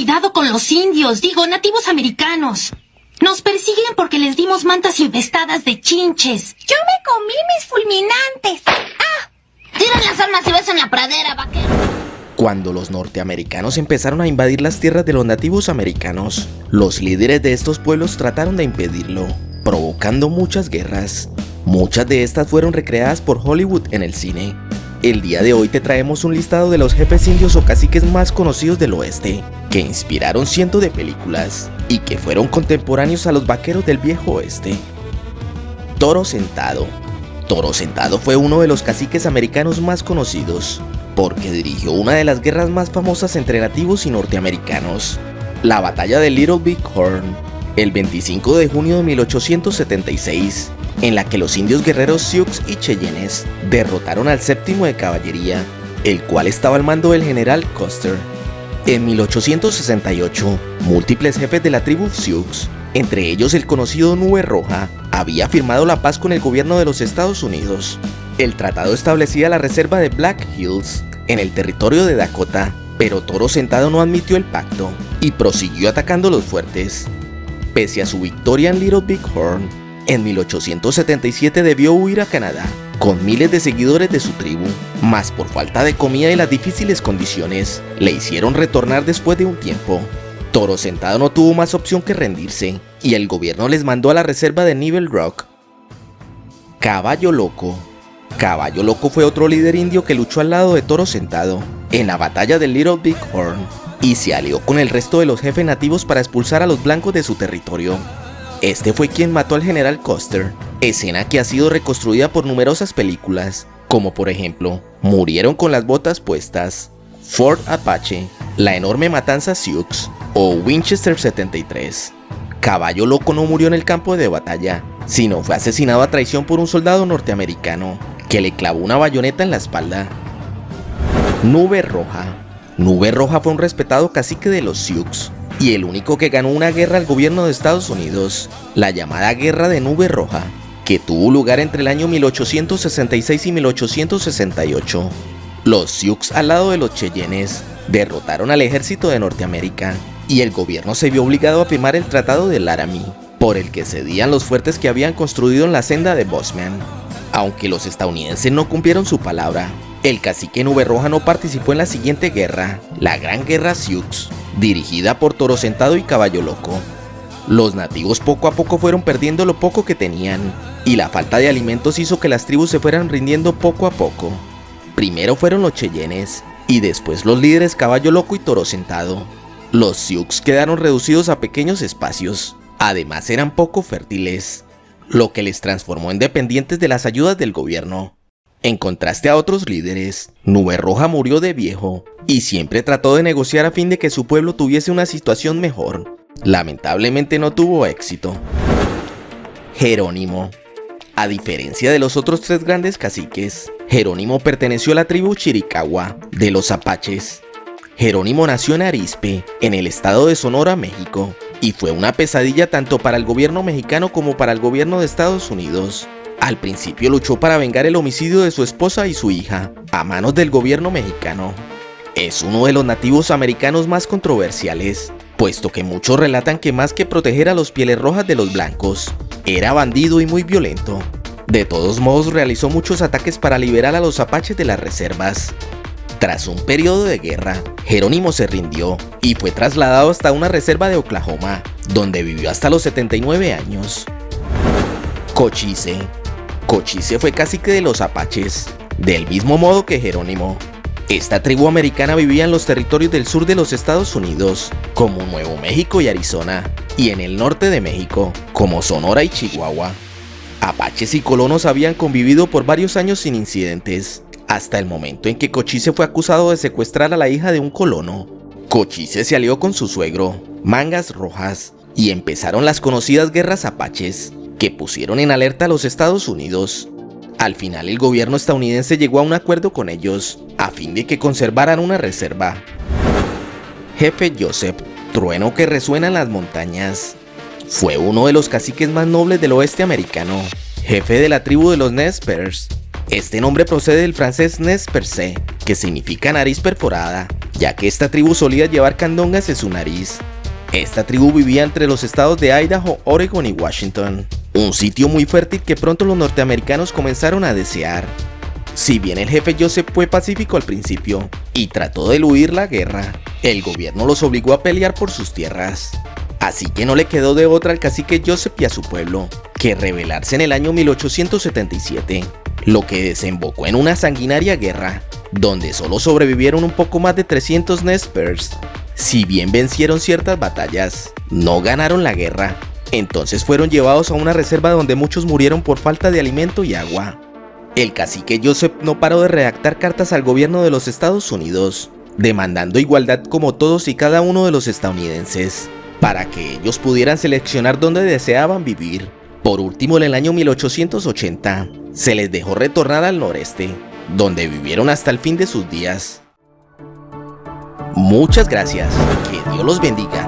cuidado con los indios, nativos americanos. Nos persiguen porque les dimos mantas infestadas de chinches. Yo me comí mis fulminantes. ¡Ah! Tiran las armas y ves en la pradera, vaquero. Cuando los norteamericanos empezaron a invadir las tierras de los nativos americanos, los líderes de estos pueblos trataron de impedirlo, provocando muchas guerras. Muchas de estas fueron recreadas por Hollywood en el cine. El día de hoy te traemos un listado de los jefes indios o caciques más conocidos del oeste, que inspiraron cientos de películas y que fueron contemporáneos a los vaqueros del viejo oeste. Toro Sentado. Toro Sentado fue uno de los caciques americanos más conocidos, porque dirigió una de las guerras más famosas entre nativos y norteamericanos, la batalla de Little Big Horn, el 25 de junio de 1876, en la que los indios guerreros Sioux y Cheyennes derrotaron al séptimo de caballería, el cual estaba al mando del general Custer. En 1868, múltiples jefes de la tribu Sioux, entre ellos el conocido Nube Roja, había firmado la paz con el gobierno de los Estados Unidos. El tratado establecía la reserva de Black Hills en el territorio de Dakota, pero Toro Sentado no admitió el pacto y prosiguió atacando los fuertes. Pese a su victoria en Little Big Horn, en 1877 debió huir a Canadá con miles de seguidores de su tribu, mas por falta de comida y las difíciles condiciones, le hicieron retornar después de un tiempo. Toro Sentado no tuvo más opción que rendirse, y el gobierno les mandó a la reserva de Nibble Rock. Caballo Loco. Caballo Loco fue otro líder indio que luchó al lado de Toro Sentado en la batalla de Little Big Horn, y se alió con el resto de los jefes nativos para expulsar a los blancos de su territorio. Este fue quien mató al general Custer, escena que ha sido reconstruida por numerosas películas, como por ejemplo, Murieron con las botas puestas, Fort Apache, La enorme matanza Sioux o Winchester 73. Caballo Loco no murió en el campo de batalla, sino fue asesinado a traición por un soldado norteamericano, que le clavó una bayoneta en la espalda. Nube Roja. Nube Roja fue un respetado cacique de los Sioux, y el único que ganó una guerra al gobierno de Estados Unidos, la llamada Guerra de Nube Roja, que tuvo lugar entre el año 1866 y 1868. Los Sioux, al lado de los Cheyennes, derrotaron al ejército de Norteamérica, y el gobierno se vio obligado a firmar el Tratado de Laramie, por el que cedían los fuertes que habían construido en la senda de Bozeman. Aunque los estadounidenses no cumplieron su palabra, el cacique Nube Roja no participó en la siguiente guerra, la Gran Guerra Sioux, dirigida por Toro Sentado y Caballo Loco. Los nativos poco a poco fueron perdiendo lo poco que tenían, y la falta de alimentos hizo que las tribus se fueran rindiendo poco a poco. Primero fueron los Cheyennes, y después los líderes Caballo Loco y Toro Sentado. Los Sioux quedaron reducidos a pequeños espacios, además eran poco fértiles, lo que les transformó en dependientes de las ayudas del gobierno. En contraste a otros líderes, Nube Roja murió de viejo y siempre trató de negociar a fin de que su pueblo tuviese una situación mejor. Lamentablemente no tuvo éxito. Jerónimo. A diferencia de los otros tres grandes caciques, Jerónimo perteneció a la tribu Chiricahua de los Apaches. Jerónimo nació en Arizpe, en el estado de Sonora, México, y fue una pesadilla tanto para el gobierno mexicano como para el gobierno de Estados Unidos. Al principio luchó para vengar el homicidio de su esposa y su hija, a manos del gobierno mexicano. Es uno de los nativos americanos más controversiales, puesto que muchos relatan que más que proteger a los pieles rojas de los blancos, era bandido y muy violento. De todos modos realizó muchos ataques para liberar a los apaches de las reservas. Tras un periodo de guerra, Jerónimo se rindió y fue trasladado hasta una reserva de Oklahoma, donde vivió hasta los 79 años. Cochise. Cochise fue cacique de los Apaches, del mismo modo que Jerónimo. Esta tribu americana vivía en los territorios del sur de los Estados Unidos, como Nuevo México y Arizona, y en el norte de México, como Sonora y Chihuahua. Apaches y colonos habían convivido por varios años sin incidentes, hasta el momento en que Cochise fue acusado de secuestrar a la hija de un colono. Cochise se alió con su suegro, Mangas Rojas, y empezaron las conocidas guerras apaches, que pusieron en alerta a los Estados Unidos. Al final el gobierno estadounidense llegó a un acuerdo con ellos, a fin de que conservaran una reserva. Jefe Joseph, trueno que resuena en las montañas. Fue uno de los caciques más nobles del oeste americano, jefe de la tribu de los Nez Perce. Este nombre procede del francés nez percé, que significa nariz perforada, ya que esta tribu solía llevar candongas en su nariz. Esta tribu vivía entre los estados de Idaho, Oregon y Washington, un sitio muy fértil que pronto los norteamericanos comenzaron a desear. Si bien el jefe Joseph fue pacífico al principio y trató de eludir la guerra, el gobierno los obligó a pelear por sus tierras. Así que no le quedó de otra al cacique Joseph y a su pueblo que rebelarse en el año 1877, lo que desembocó en una sanguinaria guerra, donde solo sobrevivieron un poco más de 300 Nez Perce. Si bien vencieron ciertas batallas, no ganaron la guerra. Entonces fueron llevados a una reserva donde muchos murieron por falta de alimento y agua. El cacique Joseph no paró de redactar cartas al gobierno de los Estados Unidos, demandando igualdad como todos y cada uno de los estadounidenses, para que ellos pudieran seleccionar dónde deseaban vivir. Por último, en el año 1880, se les dejó retornar al noreste, donde vivieron hasta el fin de sus días. Muchas gracias, que Dios los bendiga.